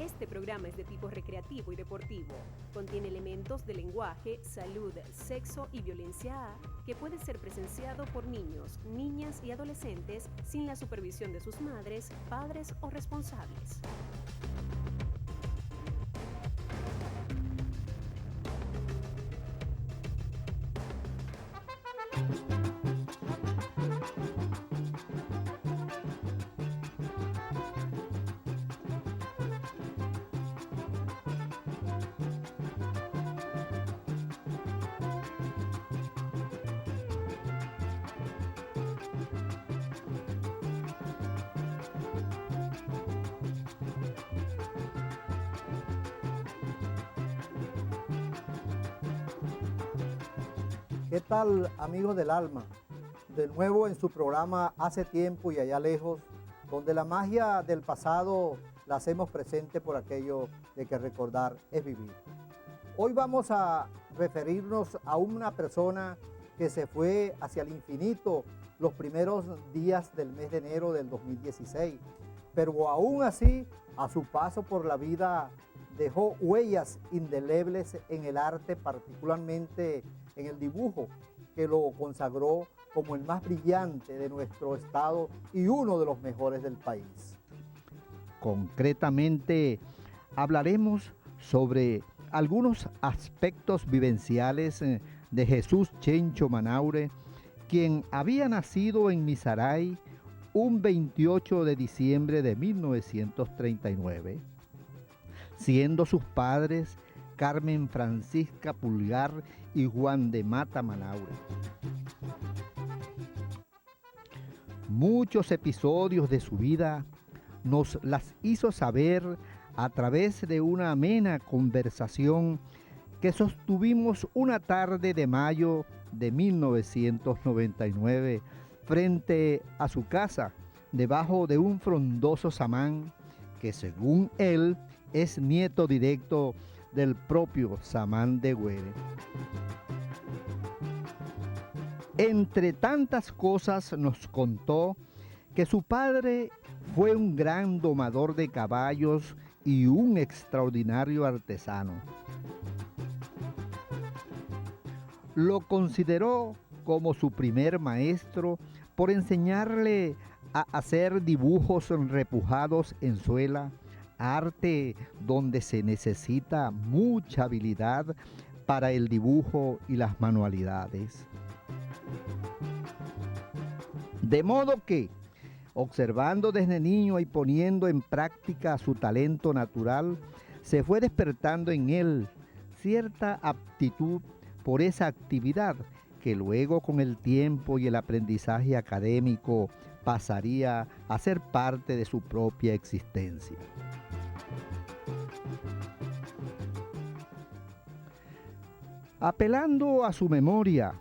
Este programa es de tipo recreativo y deportivo. Contiene elementos de lenguaje, salud, sexo y violencia A que puede ser presenciado por niños, niñas y adolescentes sin la supervisión de sus madres, padres o responsables. ¿Qué tal, amigos del alma? De nuevo en su programa Hace Tiempo y Allá Lejos, donde la magia del pasado la hacemos presente por aquello de que recordar es vivir. Hoy vamos a referirnos a una persona que se fue hacia el infinito los primeros días del mes de enero del 2016, pero aún así, a su paso por la vida, dejó huellas indelebles en el arte, particularmente en el dibujo, que lo consagró como el más brillante de nuestro estado y uno de los mejores del país. Concretamente, hablaremos sobre algunos aspectos vivenciales de Jesús Chencho Manaure, quien había nacido en Misaray un 28 de diciembre de 1939, siendo sus padres Carmen Francisca Pulgar y Juan de Mata Manaure. Muchos episodios de su vida nos las hizo saber a través de una amena conversación que sostuvimos una tarde de mayo de 1999 frente a su casa, debajo de un frondoso samán que, según él, es nieto directo del propio Samán de Güere. Entre tantas cosas nos contó que su padre fue un gran domador de caballos y un extraordinario artesano. Lo consideró como su primer maestro por enseñarle a hacer dibujos repujados en suela, arte donde se necesita mucha habilidad para el dibujo y las manualidades. De modo que, observando desde niño y poniendo en práctica su talento natural, se fue despertando en él cierta aptitud por esa actividad que luego, con el tiempo y el aprendizaje académico, pasaría a ser parte de su propia existencia. Apelando a su memoria,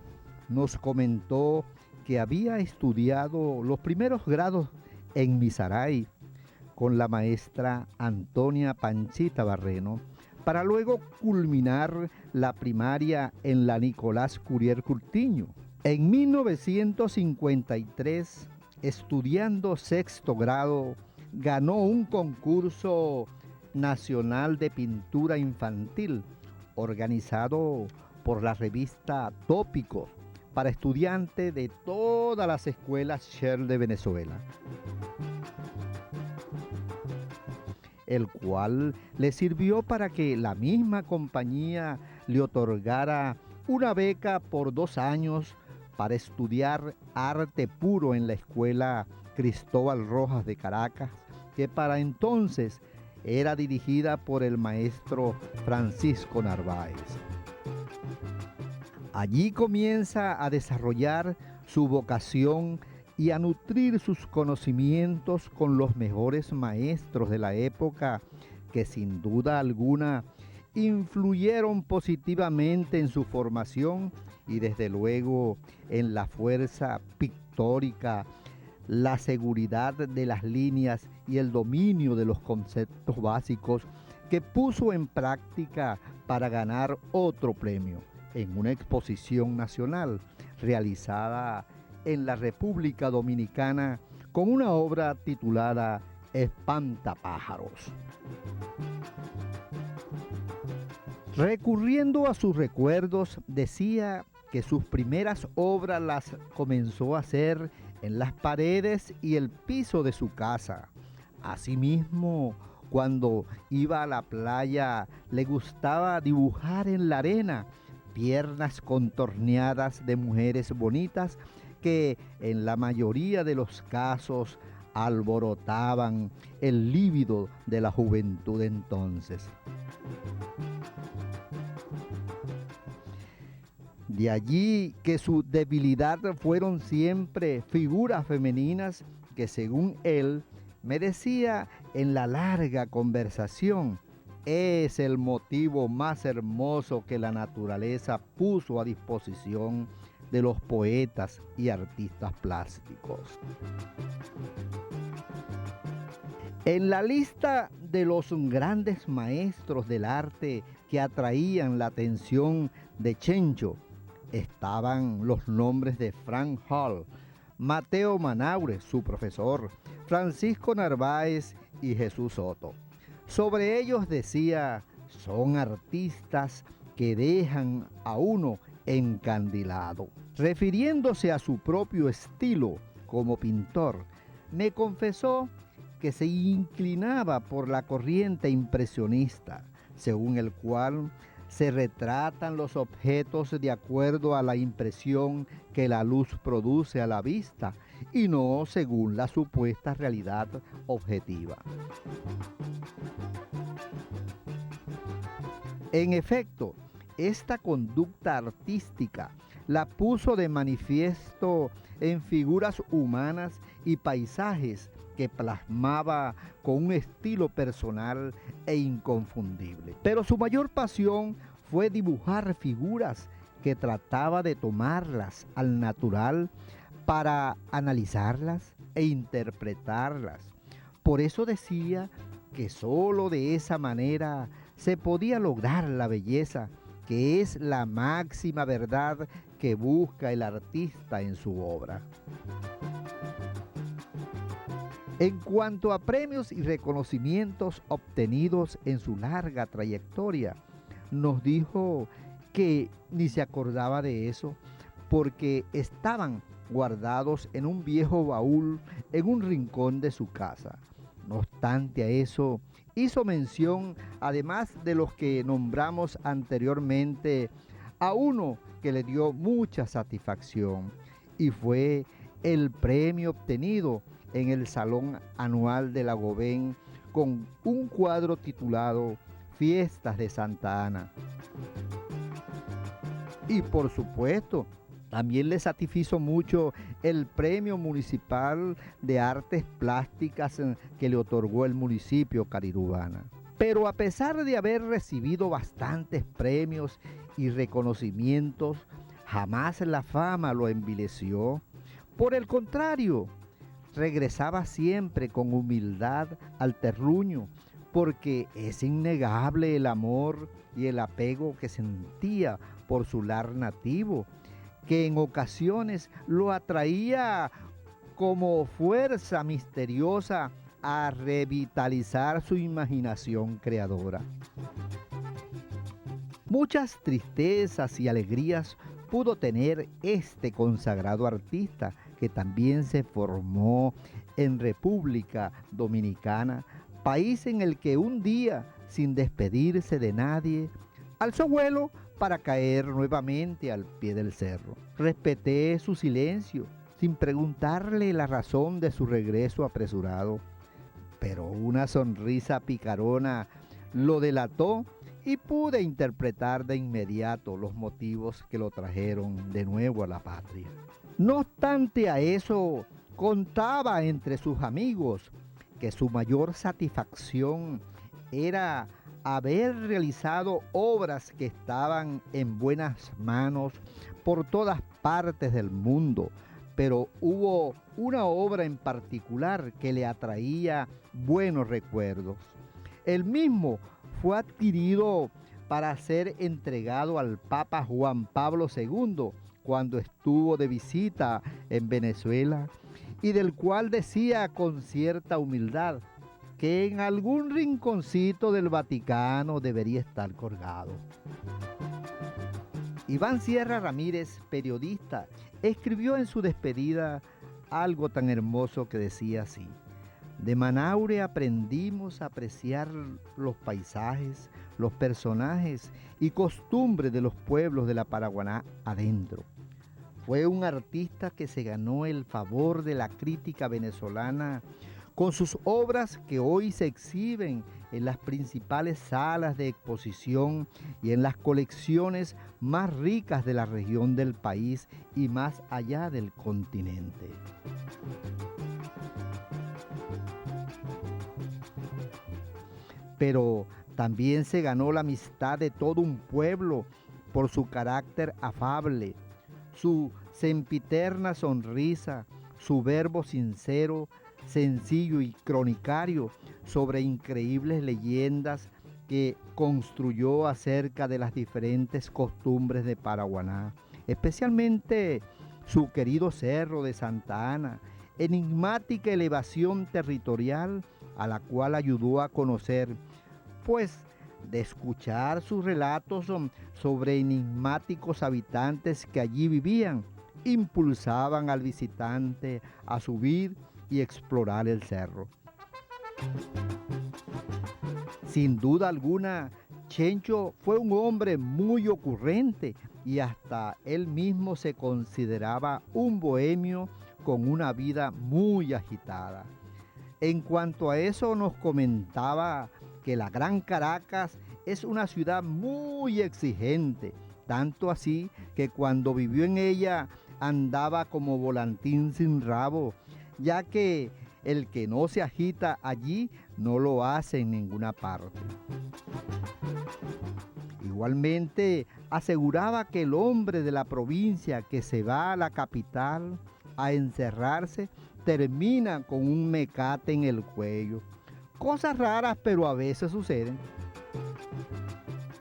nos comentó que había estudiado los primeros grados en Misaray con la maestra Antonia Panchita Barreno, para luego culminar la primaria en la Nicolás Curiel Curtiño. En 1953, estudiando sexto grado, ganó un concurso nacional de pintura infantil organizado por la revista Tópicos para estudiantes de todas las escuelas Shell de Venezuela, el cual le sirvió para que la misma compañía le otorgara una beca por 2 años para estudiar arte puro en la escuela Cristóbal Rojas de Caracas, que para entonces era dirigida por el maestro Francisco Narváez. Allí comienza a desarrollar su vocación y a nutrir sus conocimientos con los mejores maestros de la época, que sin duda alguna influyeron positivamente en su formación y desde luego en la fuerza pictórica, la seguridad de las líneas y el dominio de los conceptos básicos que puso en práctica para ganar otro premio en una exposición nacional realizada en la República Dominicana con una obra titulada Espantapájaros. Recurriendo a sus recuerdos, decía que sus primeras obras las comenzó a hacer en las paredes y el piso de su casa. Asimismo, cuando iba a la playa, le gustaba dibujar en la arena piernas contorneadas de mujeres bonitas que en la mayoría de los casos alborotaban el líbido de la juventud entonces. De allí que su debilidad fueron siempre figuras femeninas que, según él, me decía en la larga conversación, es el motivo más hermoso que la naturaleza puso a disposición de los poetas y artistas plásticos. En la lista de los grandes maestros del arte que atraían la atención de Chencho estaban los nombres de Frank Hall, Mateo Manaure, su profesor, Francisco Narváez y Jesús Soto. Sobre ellos decía, son artistas que dejan a uno encandilado. Refiriéndose a su propio estilo como pintor, me confesó que se inclinaba por la corriente impresionista, según el cual se retratan los objetos de acuerdo a la impresión que la luz produce a la vista y no según la supuesta realidad objetiva. En efecto, esta conducta artística la puso de manifiesto en figuras humanas y paisajes que plasmaba con un estilo personal e inconfundible. Pero su mayor pasión fue dibujar figuras que trataba de tomarlas al natural para analizarlas e interpretarlas. Por eso decía que sólo de esa manera se podía lograr la belleza, que es la máxima verdad que busca el artista en su obra. En cuanto a premios y reconocimientos obtenidos en su larga trayectoria, nos dijo que ni se acordaba de eso porque estaban guardados en un viejo baúl en un rincón de su casa. No obstante a eso, hizo mención, además de los que nombramos anteriormente, a uno que le dio mucha satisfacción y fue el premio obtenido en el Salón Anual de la Gobén con un cuadro titulado Fiestas de Santa Ana. Y por supuesto, también le satisfizo mucho el Premio Municipal de Artes Plásticas que le otorgó el municipio Carirubana. Pero a pesar de haber recibido bastantes premios y reconocimientos, jamás la fama lo envileció. Por el contrario, regresaba siempre con humildad al terruño, porque es innegable el amor y el apego que sentía por su lar nativo, que en ocasiones lo atraía como fuerza misteriosa a revitalizar su imaginación creadora. Muchas tristezas y alegrías pudo tener este consagrado artista, que también se formó en República Dominicana, país en el que un día, sin despedirse de nadie, alzó vuelo para caer nuevamente al pie del cerro. Respeté su silencio, sin preguntarle la razón de su regreso apresurado, pero una sonrisa picarona lo delató y pude interpretar de inmediato los motivos que lo trajeron de nuevo a la patria. No obstante a eso, contaba entre sus amigos que su mayor satisfacción era haber realizado obras que estaban en buenas manos por todas partes del mundo, pero hubo una obra en particular que le atraía buenos recuerdos. El mismo fue adquirido para ser entregado al Papa Juan Pablo II cuando estuvo de visita en Venezuela, y del cual decía con cierta humildad, que en algún rinconcito del Vaticano debería estar colgado. Iván Sierra Ramírez, periodista, escribió en su despedida algo tan hermoso que decía así: de Manaure aprendimos a apreciar los paisajes, los personajes y costumbres de los pueblos de la Paraguaná adentro. Fue un artista que se ganó el favor de la crítica venezolana con sus obras que hoy se exhiben en las principales salas de exposición y en las colecciones más ricas de la región del país y más allá del continente. Pero también se ganó la amistad de todo un pueblo por su carácter afable, su sempiterna sonrisa, su verbo sincero, sencillo y cronicario sobre increíbles leyendas que construyó acerca de las diferentes costumbres de Paraguaná, especialmente su querido Cerro de Santa Ana, enigmática elevación territorial a la cual ayudó a conocer, pues de escuchar sus relatos sobre enigmáticos habitantes que allí vivían, impulsaban al visitante a subir y explorar el cerro. Sin duda alguna, Chencho fue un hombre muy ocurrente y hasta él mismo se consideraba un bohemio con una vida muy agitada. En cuanto a eso, nos comentaba que la Gran Caracas es una ciudad muy exigente, tanto así que cuando vivió en ella andaba como volantín sin rabo, ya que el que no se agita allí no lo hace en ninguna parte. Igualmente, aseguraba que el hombre de la provincia que se va a la capital a encerrarse termina con un mecate en el cuello. Cosas raras, pero a veces suceden.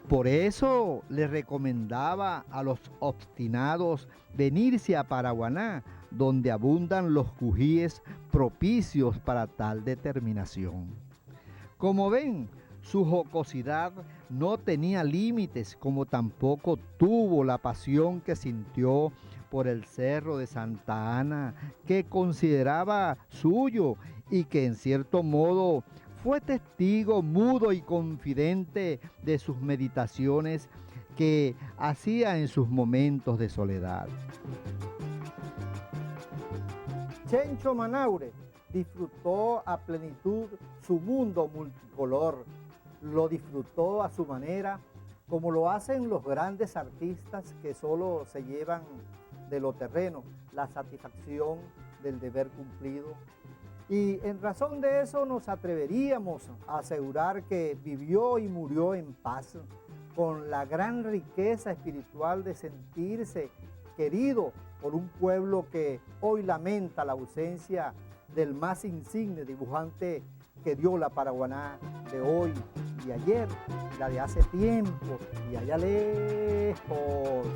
Por eso le recomendaba a los obstinados venirse a Paraguaná, donde abundan los cujíes propicios para tal determinación. Como ven, su jocosidad no tenía límites, como tampoco tuvo la pasión que sintió por el Cerro de Santa Ana, que consideraba suyo y que en cierto modo fue testigo mudo y confidente de sus meditaciones que hacía en sus momentos de soledad. Chencho Manaure disfrutó a plenitud su mundo multicolor, lo disfrutó a su manera, como lo hacen los grandes artistas que solo se llevan de lo terreno la satisfacción del deber cumplido. Y en razón de eso nos atreveríamos a asegurar que vivió y murió en paz, con la gran riqueza espiritual de sentirse querido por un pueblo que hoy lamenta la ausencia del más insigne dibujante que dio la Paraguaná de hoy y ayer, la de hace tiempo y allá lejos.